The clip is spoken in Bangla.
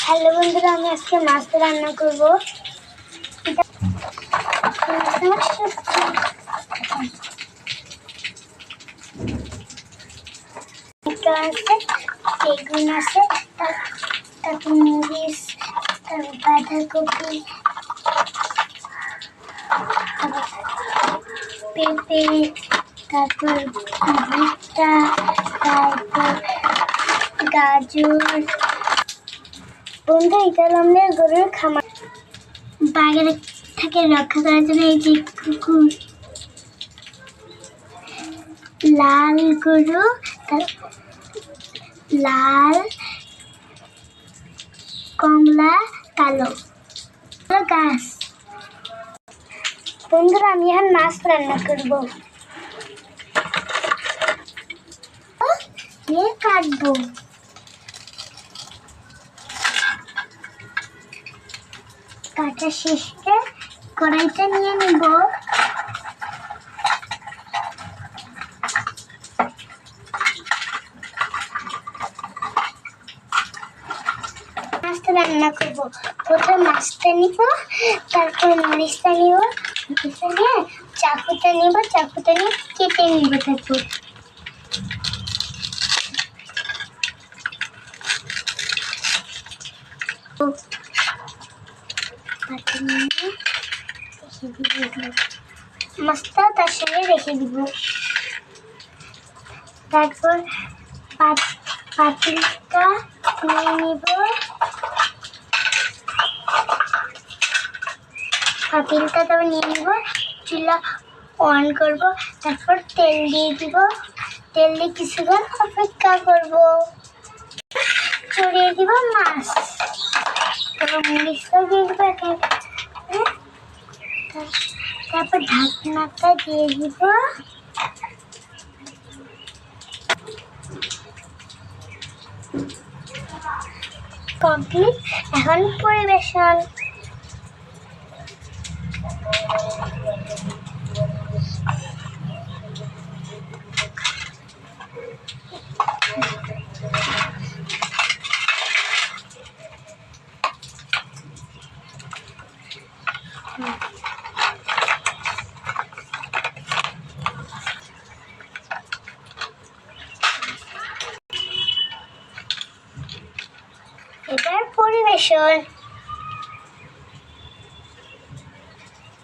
হ্যালো বন্ধুরা, আমি আজকে মাছ রান্না করব। আছে, বেগুন আছে, তারপর মরিচ, তারপর বাঁধাকপি, পেঁপে, তারপর ভুট্টা, তারপর গাজর। বন্ধু, এটা হলো আমাদের গরুর খামার। বাঘের থেকে রক্ষা করার জন্য এই যে কুকুর, লাল গরু, লাল, কমলা, কালো গাছ। বন্ধুরা, আমি এখন মাছ রান্না করবো। কাটবো, কাটা শেষে কড়াইটা নিয়ে নিব। মাছটা রান্না করব। প্রথমে মাছটা নিব, তারপর মরিচটা নিব, মরিচটা নিয়ে চাকুটা নিব, চাকুটা নিয়ে কেটে নিব। মাছটা তার সঙ্গে রেখে দিব। তারপর পাতিলটা নিয়ে নিব, পাতিলটা তারপর নিয়ে নিব, চুলা অন করব, তারপর তেল দিয়ে দিব। তেল দিয়ে কিছুক্ষণ অপেক্ষা করব, ছড়িয়ে দিব মাছ, তারপর মরিচটা দিয়ে দিব, তারপর ঢাকনাটা দিয়ে দিব। কমপ্লিট, এখন পরিবেশন। এবার পরিবেশন।